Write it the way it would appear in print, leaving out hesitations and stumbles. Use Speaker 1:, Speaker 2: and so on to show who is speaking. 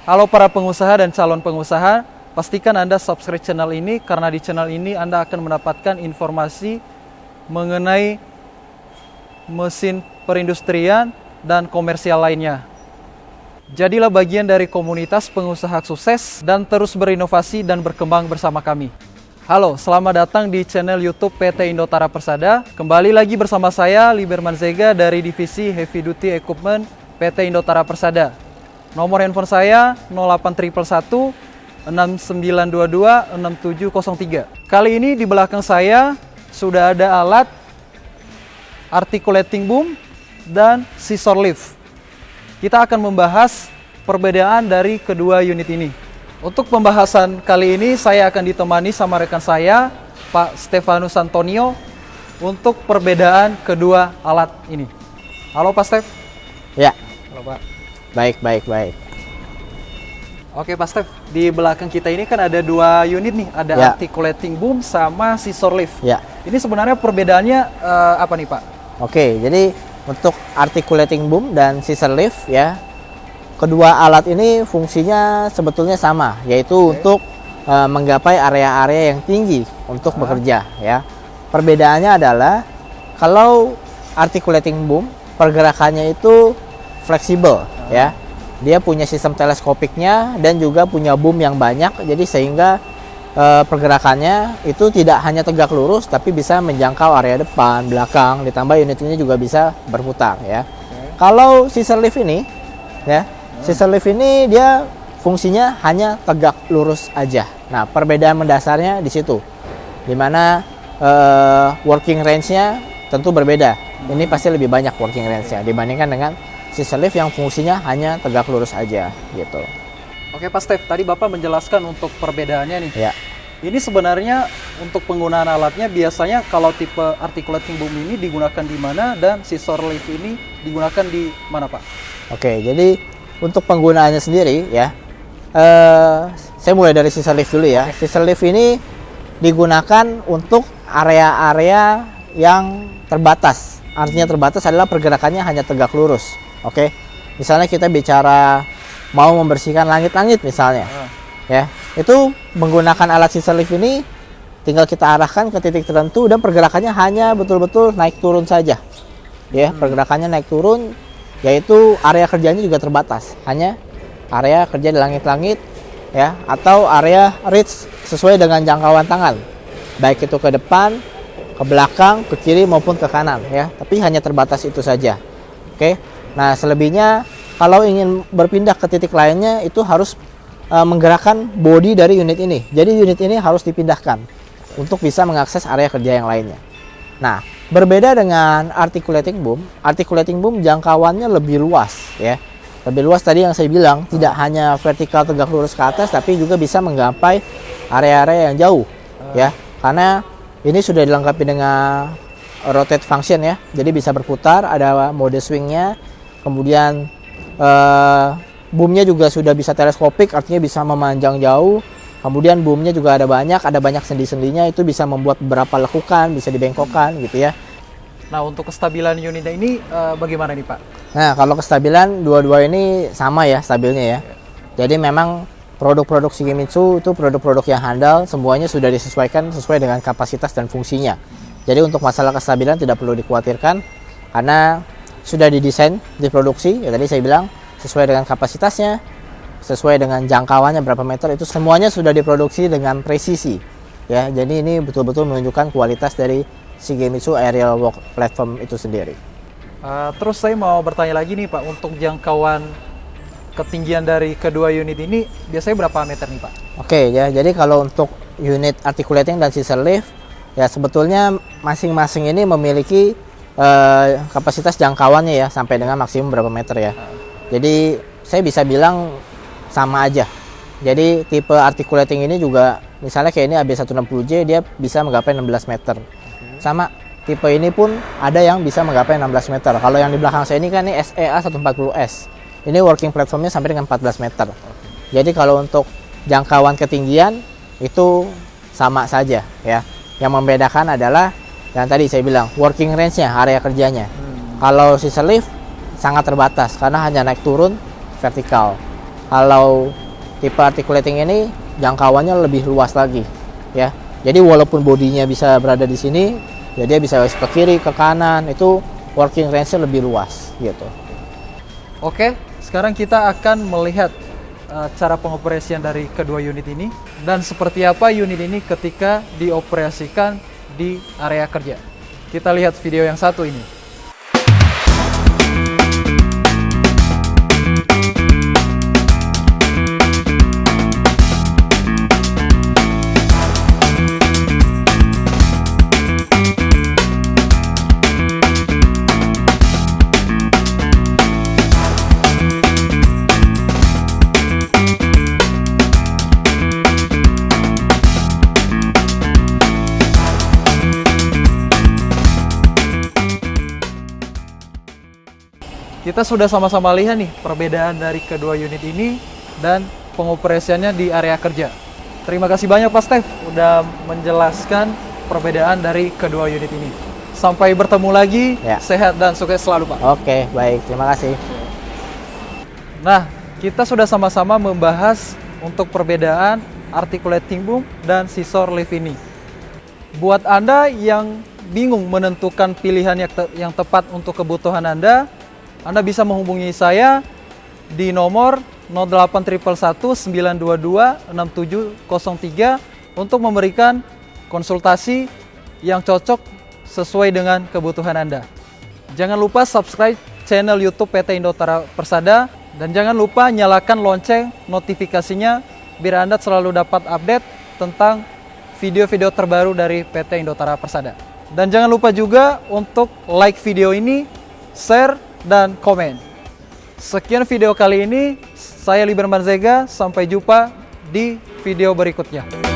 Speaker 1: Halo para pengusaha dan calon pengusaha, pastikan Anda subscribe channel ini karena di channel ini Anda akan mendapatkan informasi mengenai mesin perindustrian dan komersial lainnya. Jadilah bagian dari komunitas pengusaha sukses dan terus berinovasi dan berkembang bersama kami. Halo, selamat datang di channel YouTube PT Indotara Persada. Kembali lagi bersama saya, Liberman Zega dari Divisi Heavy Duty Equipment PT Indotara Persada. Nomor handphone saya 08111 6922 6703. Kali ini di belakang saya sudah ada alat articulating boom dan scissor lift. Kita akan membahas perbedaan dari kedua unit ini. Untuk pembahasan kali ini saya akan ditemani sama rekan saya, Pak Stefanus Antonio, untuk perbedaan kedua alat ini. Halo Pak Stef.
Speaker 2: Ya.
Speaker 1: Halo Pak.
Speaker 2: Baik.
Speaker 1: Oke Pak Stef, di belakang kita ini kan ada dua unit nih, ada
Speaker 2: ya.
Speaker 1: articulating boom sama scissor lift.
Speaker 2: Ya.
Speaker 1: Ini sebenarnya perbedaannya apa nih Pak?
Speaker 2: Oke, jadi untuk articulating boom dan scissor lift ya, kedua alat ini fungsinya sebetulnya sama, yaitu untuk menggapai area-area yang tinggi untuk bekerja ya. Perbedaannya adalah kalau articulating boom pergerakannya itu fleksibel ya. Dia punya sistem teleskopiknya dan juga punya boom yang banyak, jadi sehingga pergerakannya itu tidak hanya tegak lurus tapi bisa menjangkau area depan, belakang, ditambah unit ini juga bisa berputar ya. Kalau scissor lift ini ya, scissor lift ini dia fungsinya hanya tegak lurus aja. Nah, perbedaan mendasarnya di situ. Dimana working range-nya tentu berbeda. Ini pasti lebih banyak working range-nya dibandingkan dengan scissor lift yang fungsinya hanya tegak lurus aja gitu.
Speaker 1: Oke Pak Stef, tadi Bapak menjelaskan untuk perbedaannya nih.
Speaker 2: Ya.
Speaker 1: Ini sebenarnya untuk penggunaan alatnya biasanya kalau tipe articulating boom ini digunakan di mana dan scissor lift ini digunakan di mana Pak?
Speaker 2: Oke, jadi untuk penggunaannya sendiri ya, saya mulai dari scissor lift dulu ya. Scissor lift ini digunakan untuk area-area yang terbatas. Artinya terbatas adalah pergerakannya hanya tegak lurus. Oke, misalnya kita bicara mau membersihkan langit-langit misalnya, ya, itu menggunakan alat scissor lift ini tinggal kita arahkan ke titik tertentu dan pergerakannya hanya betul-betul naik turun saja, ya, pergerakannya naik turun, yaitu area kerjanya juga terbatas, hanya area kerja di langit-langit, ya, atau area reach sesuai dengan jangkauan tangan, baik itu ke depan, ke belakang, ke kiri maupun ke kanan, ya, tapi hanya terbatas itu saja. Oke. Nah, selebihnya kalau ingin berpindah ke titik lainnya itu harus menggerakkan bodi dari unit ini. Jadi unit ini harus dipindahkan untuk bisa mengakses area kerja yang lainnya. Nah, berbeda dengan articulating boom jangkauannya lebih luas ya. Lebih luas tadi yang saya bilang, tidak hanya vertikal tegak lurus ke atas tapi juga bisa menggapai area-area yang jauh ya. Karena ini sudah dilengkapi dengan rotate function ya. Jadi bisa berputar, ada mode swingnya. Kemudian boomnya juga sudah bisa teleskopik, artinya bisa memanjang jauh. Kemudian boomnya juga ada banyak sendi-sendinya, itu bisa membuat beberapa lekukan, bisa dibengkokkan gitu ya.
Speaker 1: Nah, untuk kestabilan unitnya ini bagaimana nih Pak?
Speaker 2: Nah, kalau kestabilan dua-dua ini sama ya stabilnya ya. Jadi memang produk-produk Shigemitsu itu produk-produk yang handal, semuanya sudah disesuaikan sesuai dengan kapasitas dan fungsinya. Jadi untuk masalah kestabilan tidak perlu dikhawatirkan karena sudah didesain, diproduksi, ya tadi saya bilang sesuai dengan kapasitasnya, sesuai dengan jangkauannya berapa meter, itu semuanya sudah diproduksi dengan presisi. Ya, jadi ini betul-betul menunjukkan kualitas dari Shigemitsu Aerial Work Platform itu sendiri.
Speaker 1: Terus saya mau bertanya lagi nih Pak, untuk jangkauan ketinggian dari kedua unit ini biasanya berapa meter nih Pak? Oke
Speaker 2: ya, jadi kalau untuk unit articulating dan scissor lift, ya sebetulnya masing-masing ini memiliki kapasitas jangkauannya ya sampai dengan maksimum berapa meter ya. Jadi saya bisa bilang sama aja. Jadi tipe articulating ini juga misalnya kayak ini AB160J dia bisa menggapai 16 meter. Sama tipe ini pun ada yang bisa menggapai 16 meter. Kalau yang di belakang saya ini kan ini SEA 140S. Ini working platformnya sampai dengan 14 meter. Jadi kalau untuk jangkauan ketinggian itu sama saja ya. Yang membedakan adalah yang tadi saya bilang working range-nya, area kerjanya. Kalau scissor lift sangat terbatas karena hanya naik turun vertikal. Kalau tipe articulating ini jangkauannya lebih luas lagi, ya. Jadi walaupun bodinya bisa berada di sini, ya dia bisa ke kiri, ke kanan, itu working range-nya lebih luas gitu.
Speaker 1: Oke, sekarang kita akan melihat cara pengoperasian dari kedua unit ini dan seperti apa unit ini ketika dioperasikan di area kerja. Kita lihat video yang satu ini. Kita sudah sama-sama lihat nih perbedaan dari kedua unit ini dan pengoperasiannya di area kerja. Terima kasih banyak Pak Stef udah menjelaskan perbedaan dari kedua unit ini. Sampai bertemu lagi,
Speaker 2: Ya.
Speaker 1: sehat dan sukses selalu Pak.
Speaker 2: Oke, baik, terima kasih.
Speaker 1: Nah, kita sudah sama-sama membahas untuk perbedaan articulating boom dan scissor lift ini. Buat Anda yang bingung menentukan pilihan yang tepat untuk kebutuhan Anda bisa menghubungi saya di nomor 081119226703 untuk memberikan konsultasi yang cocok sesuai dengan kebutuhan Anda. Jangan lupa subscribe channel YouTube PT Indotara Persada dan jangan lupa nyalakan lonceng notifikasinya biar Anda selalu dapat update tentang video-video terbaru dari PT Indotara Persada. Dan jangan lupa juga untuk like video ini, share, dan komen. Sekian video kali ini, saya Liberman Zega, sampai jumpa di video berikutnya.